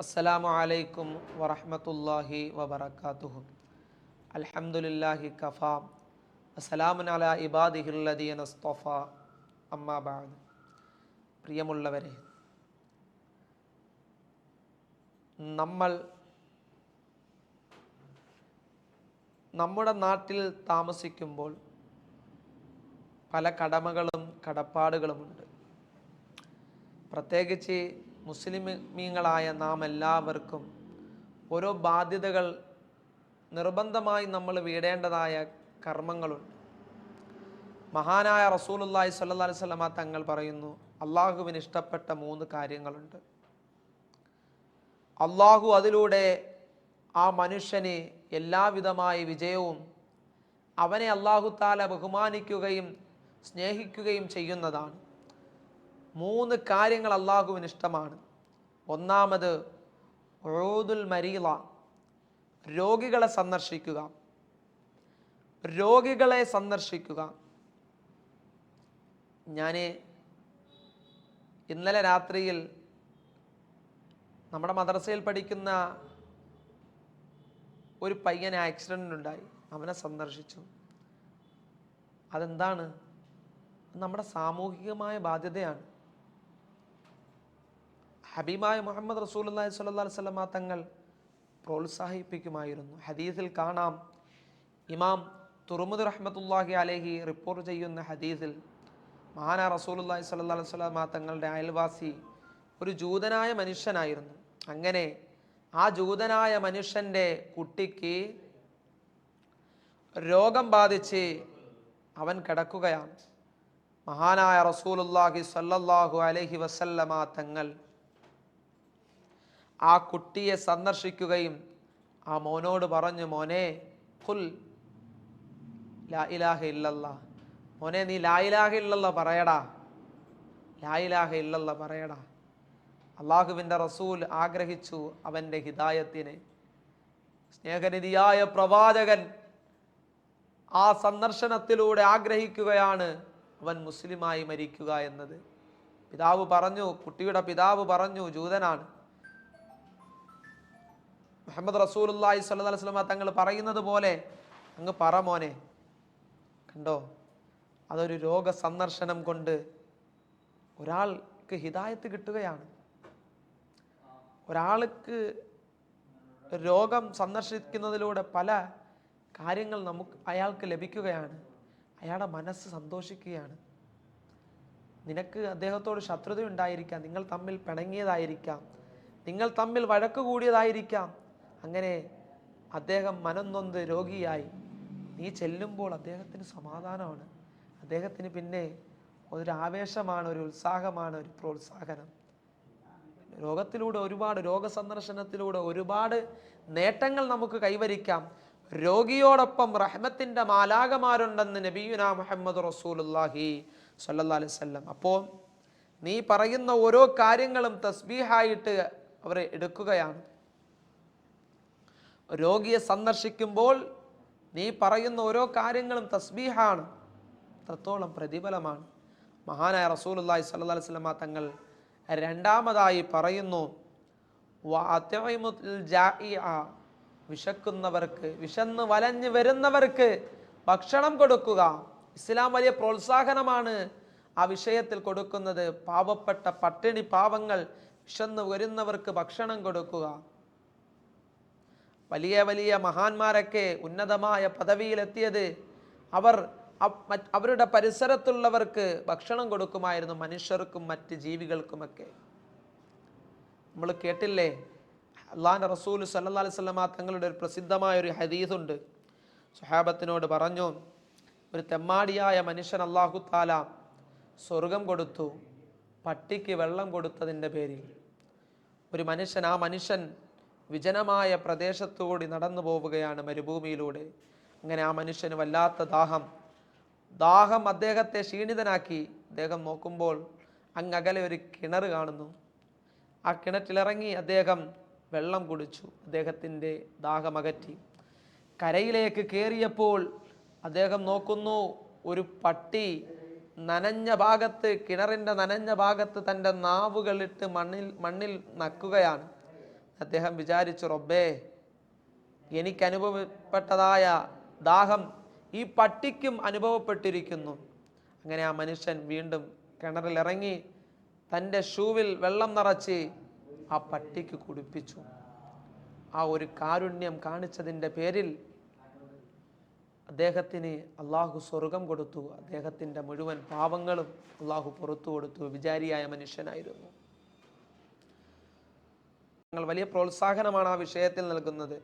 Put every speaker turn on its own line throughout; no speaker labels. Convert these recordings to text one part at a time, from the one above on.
അസ്സലാമു അലൈക്കും വറഹ്മത്തുള്ളാഹി വബറകാതുഹു. അൽഹംദുലില്ലാഹി കഫാ വസ്സലാമുൻ അലാ ഇബാദിഹില്ലദീന ഇസ്തഫാ. അമ്മാ ബഅദ്. പ്രിയമുള്ളവരെ, നമ്മൾ നമ്മുടെ നാട്ടിൽ താമസിക്കുമ്പോൾ പല കടമകളും കടപ്പാടുകളുമുണ്ട്. പ്രത്യേകിച്ച് മുസ്ലിമീങ്ങളായ നാം എല്ലാവർക്കും ഓരോ ബാധ്യതകൾ നിർബന്ധമായി നമ്മൾ വീടേണ്ടതായ കർമ്മങ്ങളുണ്ട്. മഹാനായ റസൂലുള്ളാഹി സ്വല്ലല്ലാഹി അലൈഹി വസല്ലമ തങ്ങൾ പറയുന്നു, അള്ളാഹുവിന് ഇഷ്ടപ്പെട്ട 3 കാര്യങ്ങളുണ്ട്. അള്ളാഹു അതിലൂടെ ആ മനുഷ്യന് എല്ലാവിധമായ വിജയവും അവനെ അള്ളാഹു താല ബഹുമാനിക്കുകയും സ്നേഹിക്കുകയും ചെയ്യുന്നതാണ്. 3 കാര്യങ്ങൾ അള്ളാഹുവിന് ഇഷ്ടമാണ്. ഒന്നാമത് ഉഊദുൽ മരീള, രോഗികളെ സന്ദർശിക്കുക. രോഗികളെ സന്ദർശിക്കുക. ഞാൻ ഇന്നലെ രാത്രിയിൽ നമ്മുടെ മദ്രസയിൽ പഠിക്കുന്ന ഒരു പയ്യന് ആക്സിഡൻ്റ് ഉണ്ടായി. അവനെ സന്ദർശിച്ചു. അതെന്താണ്? നമ്മുടെ സാമൂഹികമായ ബാധ്യതയാണ്. ഹബീബായ മുഹമ്മദ് റസൂലുള്ളാഹി സ്വല്ലല്ലാഹി അലൈഹി വസല്ലമ തങ്ങൾ പ്രോത്സാഹിപ്പിക്കുമായിരുന്നു. ഹദീസിൽ കാണാം, ഇമാം തുർമുദി റഹ്മത്തുള്ളാഹി അലൈഹി റിപ്പോർട്ട് ചെയ്യുന്ന ഹദീസിൽ മഹാനായ റസൂലുള്ളാഹി സ്വല്ലല്ലാഹി അലൈഹി വസല്ലമ തങ്ങളുടെ അയൽവാസി ഒരു ജൂതനായ മനുഷ്യനായിരുന്നു. അങ്ങനെ ആ ജൂതനായ മനുഷ്യൻ്റെ കുട്ടിക്ക് രോഗം ബാധിച്ച് അവൻ കിടക്കുകയാണ്. മഹാനായ റസൂലുള്ളാഹി സ്വല്ലല്ലാഹു അലൈഹി വസല്ലമ തങ്ങൾ ആ കുട്ടിയെ സന്ദർശിക്കുകയും ആ മോനോട് പറഞ്ഞു, മോനെ ഖുൽ ലാ ഇലാഹ ഇല്ലല്ലാഹ്, മോനെ നീ ലാ ഇലാഹ ഇല്ലല്ലാഹ് പറയടാ, ലാ ഇലാഹ ഇല്ലല്ലാഹ് പറയടാ. അള്ളാഹുവിൻ്റെ റസൂൽ ആഗ്രഹിച്ചു അവൻ്റെ ഹിദായത്തിനെ. സ്നേഹനിധിയായ പ്രവാചകൻ ആ സന്ദർശനത്തിലൂടെ ആഗ്രഹിക്കുകയാണ് അവൻ മുസ്ലിമായി മരിക്കുക എന്നത്. പിതാവ് പറഞ്ഞു, കുട്ടിയുടെ പിതാവ് പറഞ്ഞു, ജൂതനാണ്. മുഹമ്മദ് റസൂലുള്ളാഹി സ്വല്ലല്ലാഹി അലൈഹി വസല്ലമ തങ്ങൾ പറയുന്നത് പോലെ അങ്ങ് പറ മോനെ. കണ്ടോ, അതൊരു രോഗ സന്ദർശനം കൊണ്ട് ഒരാൾക്ക് ഹിദായത്ത് കിട്ടുകയാണ്. ഒരാൾക്ക് രോഗം സന്ദർശിക്കുന്നതിലൂടെ പല കാര്യങ്ങൾ അയാൾക്ക് ലഭിക്കുകയാണ്. അയാളുടെ മനസ്സ് സന്തോഷിക്കുകയാണ്. നിനക്ക് അദ്ദേഹത്തോട് ശത്രുതയുണ്ടായിരിക്കാം, നിങ്ങൾ തമ്മിൽ പിണങ്ങിയതായിരിക്കാം, നിങ്ങൾ തമ്മിൽ വഴക്ക് കൂടിയതായിരിക്കാം. അങ്ങനെ അദ്ദേഹം മനം നൊന്ത് രോഗിയായി നീ ചെല്ലുമ്പോൾ അദ്ദേഹത്തിന് സമാധാനമാണ്, അദ്ദേഹത്തിന് പിന്നെ ഒരു ആവേശമാണ്, ഒരു ഉത്സാഹമാണ്, ഒരു പ്രോത്സാഹനം. രോഗത്തിലൂടെ രോഗസന്ദർശനത്തിലൂടെ ഒരുപാട് നേട്ടങ്ങൾ നമുക്ക് കൈവരിക്കാം. രോഗിയോടൊപ്പം റഹ്മത്തിൻ്റെ മാലാകമാരുണ്ടെന്ന് നബിയുനാ മുഹമ്മദ് റസൂലുള്ളാഹി സ്വല്ലല്ലാഹി അലൈഹി വസല്ലം. അപ്പോൾ നീ പറയുന്ന ഓരോ കാര്യങ്ങളും തസ്ബീഹായിട്ട് അവർ എടുക്കുകയാണ്. രോഗിയെ സന്ദർശിക്കുമ്പോൾ നീ പറയുന്ന ഓരോ കാര്യങ്ങളും തസ്ബീഹാണ്. അത്രത്തോളം പ്രതിഫലമാണ്. മഹാനായ റസൂലുള്ളാഹി സ്വല്ലല്ലാഹി അലൈഹി വസല്ലം തങ്ങൾ രണ്ടാമതായി പറയുന്നു, വിശക്കുന്നവർക്ക്, വിശന്ന് വലഞ്ഞു വരുന്നവർക്ക് ഭക്ഷണം കൊടുക്കുക. ഇസ്ലാം വലിയ പ്രോത്സാഹനമാണ് ആ വിഷയത്തിൽ കൊടുക്കുന്നത്. പാവപ്പെട്ട പട്ടിണി പാവങ്ങൾ വിശന്ന് വരുന്നവർക്ക് ഭക്ഷണം കൊടുക്കുക. വലിയ വലിയ മഹാന്മാരൊക്കെ ഉന്നതമായ പദവിയിലെത്തിയത് അവരുടെ പരിസരത്തുള്ളവർക്ക് ഭക്ഷണം കൊടുക്കുമായിരുന്നു, മനുഷ്യർക്കും മറ്റ് ജീവികൾക്കുമൊക്കെ. നമ്മൾ കേട്ടില്ലേ, അള്ളാഹുവിൻ്റെ റസൂൽ സ്വല്ലല്ലാഹി അലൈഹി വസല്ലമ തങ്ങളുടെ ഒരു പ്രസിദ്ധമായ ഒരു ഹദീസുണ്ട്. സ്വഹാബത്തിനോട് പറഞ്ഞു, ഒരു തെമ്മാടിയായ മനുഷ്യൻ അല്ലാഹു തആല സ്വർഗം കൊടുത്തു പട്ടിക്ക് വെള്ളം കൊടുത്തതിൻ്റെ പേരിൽ. ആ മനുഷ്യൻ വിജനമായ പ്രദേശത്തുകൂടി നടന്നു പോവുകയാണ്, മരുഭൂമിയിലൂടെ. അങ്ങനെ ആ മനുഷ്യന് വല്ലാത്ത ദാഹം അദ്ദേഹത്തെ ക്ഷീണിതനാക്കി. അദ്ദേഹം നോക്കുമ്പോൾ അങ്ങകലെ ഒരു കിണർ കാണുന്നു. ആ കിണറ്റിലിറങ്ങി അദ്ദേഹം വെള്ളം കുടിച്ചു, അദ്ദേഹത്തിൻ്റെ ദാഹമകറ്റി. കരയിലേക്ക് കയറിയപ്പോൾ അദ്ദേഹം നോക്കുന്നു, ഒരു പട്ടി നനഞ്ഞ ഭാഗത്ത്, കിണറിൻ്റെ നനഞ്ഞ ഭാഗത്ത് തൻ്റെ നാവുകളിട്ട് മണ്ണിൽ നക്കുകയാണ്. അദ്ദേഹം വിചാരിച്ചു, റബ്ബേ, എനിക്ക് അനുഭവപ്പെട്ടതായ ദാഹം ഈ പട്ടിക്കും അനുഭവപ്പെട്ടിരിക്കുന്നു. അങ്ങനെ ആ മനുഷ്യൻ വീണ്ടും കിണറിലിറങ്ങി തൻ്റെ ഷൂവിൽ വെള്ളം നിറച്ച് ആ പട്ടിക്ക് കുടിപ്പിച്ചു. ആ ഒരു കാരുണ്യം കാണിച്ചതിൻ്റെ പേരിൽ അദ്ദേഹത്തിന് അള്ളാഹു സ്വർഗം കൊടുത്തു. അദ്ദേഹത്തിൻ്റെ മുഴുവൻ പാപങ്ങളും അള്ളാഹു പുറത്തു കൊടുത്തു. വിചാരിയായ മനുഷ്യനായിരുന്നു. ഞങ്ങൾ വലിയ പ്രോത്സാഹനമാണ് ആ വിഷയത്തിൽ നൽകുന്നത്.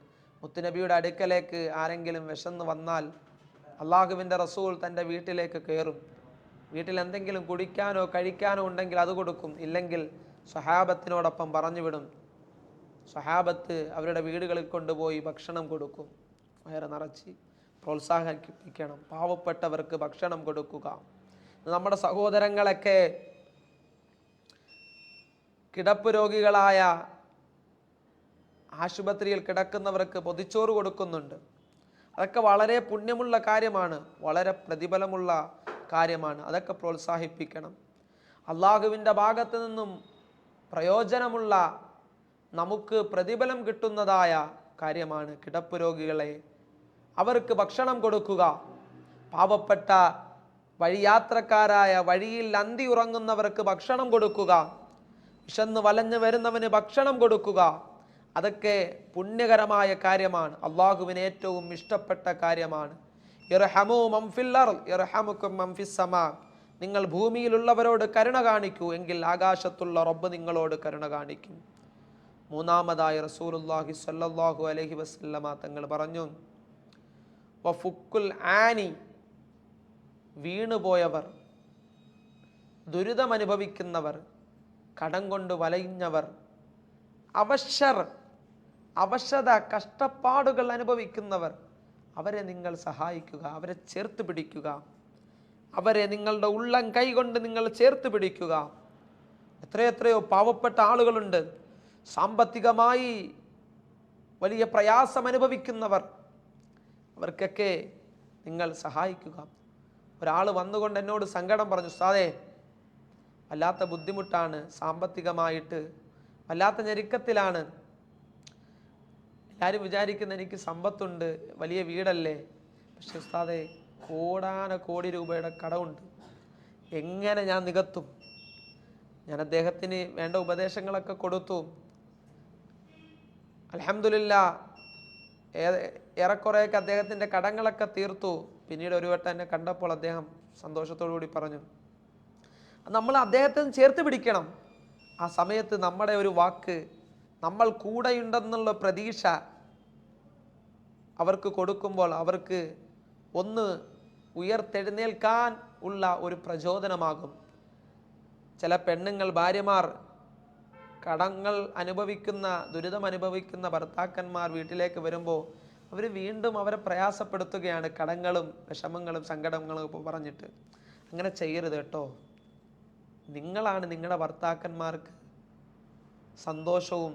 മുത്തുനബിയുടെ അടുക്കലേക്ക് ആരെങ്കിലും വിശന്ന് വന്നാൽ അള്ളാഹുവിൻ്റെ റസൂൽ തൻ്റെ വീട്ടിലേക്ക് കയറും. വീട്ടിൽ എന്തെങ്കിലും കുടിക്കാനോ കഴിക്കാനോ ഉണ്ടെങ്കിൽ അത് കൊടുക്കും. ഇല്ലെങ്കിൽ സ്വഹാബത്തിനോടൊപ്പം പറഞ്ഞുവിടും. സ്വഹാബത്ത് അവരുടെ വീടുകളിൽ കൊണ്ടുപോയി ഭക്ഷണം കൊടുക്കും. വയറ് നിറച്ച് പ്രോത്സാഹിപ്പിക്കണം. പാവപ്പെട്ടവർക്ക് ഭക്ഷണം കൊടുക്കുക. നമ്മുടെ സഹോദരങ്ങളൊക്കെ കിടപ്പ് രോഗികളായ ആശുപത്രിയിൽ കിടക്കുന്നവർക്ക് പൊതിച്ചോറ് കൊടുക്കുന്നുണ്ട്. അതൊക്കെ വളരെ പുണ്യമുള്ള കാര്യമാണ്, വളരെ പ്രതിഫലമുള്ള കാര്യമാണ്. അതൊക്കെ പ്രോത്സാഹിപ്പിക്കണം. അള്ളാഹുവിൻ്റെ ഭാഗത്തു നിന്നും പ്രയോജനമുള്ള, നമുക്ക് പ്രതിഫലം കിട്ടുന്നതായ കാര്യമാണ് കിടപ്പ് രോഗികളെ അവർക്ക് ഭക്ഷണം കൊടുക്കുക. പാവപ്പെട്ട വഴിയാത്രക്കാരായ വഴിയിൽ അന്തി ഉറങ്ങുന്നവർക്ക് ഭക്ഷണം കൊടുക്കുക. വിശന്ന് വലഞ്ഞു വരുന്നവന് ഭക്ഷണം കൊടുക്കുക. അതൊക്കെ പുണ്യകരമായ കാര്യമാണ്, അള്ളാഹുവിന് ഏറ്റവും ഇഷ്ടപ്പെട്ട കാര്യമാണ്. ഇർഹമൂ മൻ ഫിൽ അർദ് യർഹമുകും മൻ ഫിസ് സമാ. നിങ്ങൾ ഭൂമിയിലുള്ളവരോട് കരുണ കാണിക്കൂ, എങ്കിൽ ആകാശത്തുള്ള റബ്ബ് നിങ്ങളോട് കരുണ കാണിക്കും. മൂന്നാമതായി റസൂലുള്ളാഹി സ്വല്ലല്ലാഹു അലൈഹി വസല്ലമ തങ്ങൾ പറഞ്ഞു, വഫുക്കുൽ ആനി, വീണുപോയവർ, ദുരിതമനുഭവിക്കുന്നവർ, കടം കൊണ്ട് വലയുന്നവർ, അവശത കഷ്ടപ്പാടുകൾ അനുഭവിക്കുന്നവർ, അവരെ നിങ്ങൾ സഹായിക്കുക, അവരെ ചേർത്ത് പിടിക്കുക. അവരെ നിങ്ങളുടെ ഉള്ളം കൈ കൊണ്ട് നിങ്ങൾ ചേർത്ത് പിടിക്കുക. എത്രയെത്രയോ പാവപ്പെട്ട ആളുകളുണ്ട്, സാമ്പത്തികമായി വലിയ പ്രയാസം അനുഭവിക്കുന്നവർ. അവർക്കൊക്കെ നിങ്ങൾ സഹായിക്കുക. ഒരാൾ വന്നുകൊണ്ട് എന്നോട് സങ്കടം പറഞ്ഞു, ഉസ്താദേ, വല്ലാത്ത ബുദ്ധിമുട്ടാണ്, സാമ്പത്തികമായിട്ട് വല്ലാത്ത ഞെരുക്കത്തിലാണ്. എല്ലാവരും വിചാരിക്കുന്ന എനിക്ക് സമ്പത്തുണ്ട്, വലിയ വീടല്ലേ, പക്ഷെ ഉസ്താദേ, കോടാനകോടി രൂപയുടെ കടമുണ്ട്, എങ്ങനെ ഞാൻ നികത്തും? ഞാൻ അദ്ദേഹത്തിന് വേണ്ട ഉപദേശങ്ങളൊക്കെ കൊടുത്തു. അൽഹംദുലില്ലാ, ഏറെക്കുറെയൊക്കെ അദ്ദേഹത്തിൻ്റെ കടങ്ങളൊക്കെ തീർത്തു. പിന്നീട് ഒരു വട്ടം എന്നെ കണ്ടപ്പോൾ അദ്ദേഹം സന്തോഷത്തോടു കൂടി പറഞ്ഞു, നമ്മൾ അദ്ദേഹത്തെ ചേർത്ത് പിടിക്കണം. ആ സമയത്ത് നമ്മുടെ ഒരു വാക്ക്, നമ്മൾ കൂടെയുണ്ടെന്നുള്ള പ്രതീക്ഷ അവർക്ക് കൊടുക്കുമ്പോൾ അവർക്ക് ഒന്ന് ഉയർത്തെഴുന്നേൽക്കാൻ ഉള്ള ഒരു പ്രചോദനമാകും. ചില പെണ്ണുങ്ങൾ, ഭാര്യമാർ കടങ്ങൾ അനുഭവിക്കുന്ന, ദുരിതം അനുഭവിക്കുന്ന ഭർത്താക്കന്മാർ വീട്ടിലേക്ക് വരുമ്പോൾ അവർ വീണ്ടും അവരെ പ്രയാസപ്പെടുത്തുകയാണ്, കടങ്ങളും വിഷമങ്ങളും സങ്കടങ്ങളും പറഞ്ഞിട്ട്. അങ്ങനെ ചെയ്യരുത് കേട്ടോ. നിങ്ങളാണ് നിങ്ങളുടെ ഭർത്താക്കന്മാർക്ക് സന്തോഷവും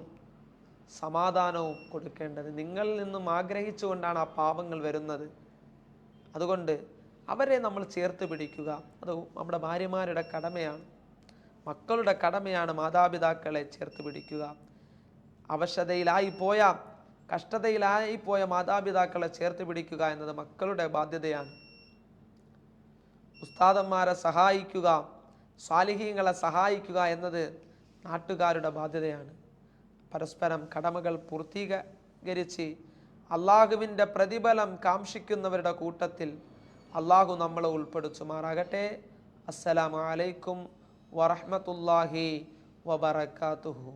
സമാധാനവും കൊടുക്കേണ്ടത്. നിങ്ങളിൽ നിന്നും ആഗ്രഹിച്ചുകൊണ്ടാണ് ആ പാപങ്ങൾ വരുന്നത്. അതുകൊണ്ട് അവരെ നമ്മൾ ചേർത്ത് പിടിക്കുക. അത് നമ്മുടെ ഭാര്യമാരുടെ കടമയാണ്, മക്കളുടെ കടമയാണ് മാതാപിതാക്കളെ ചേർത്ത് പിടിക്കുക. അവശതയിലായിപ്പോയ, കഷ്ടതയിലായിപ്പോയ മാതാപിതാക്കളെ ചേർത്ത് പിടിക്കുക എന്നത് മക്കളുടെ ബാധ്യതയാണ്. ഉസ്താദന്മാരെ സഹായിക്കുക, സ്വാലിഹീങ്ങളെ സഹായിക്കുക എന്നത് നാട്ടുകാരുടെ ബാധ്യതയാണ്. പരസ്പരം കടമകൾ പൂർത്തീകരിച്ച് അള്ളാഹുവിൻ്റെ പ്രതിഫലം കാംക്ഷിക്കുന്നവരുടെ കൂട്ടത്തിൽ അള്ളാഹു നമ്മളെ ഉൾപ്പെടുത്തുമാറാകട്ടെ. അസ്സലാമു അലൈക്കും വറഹ്മത്തുള്ളാഹി വബറകാതുഹു.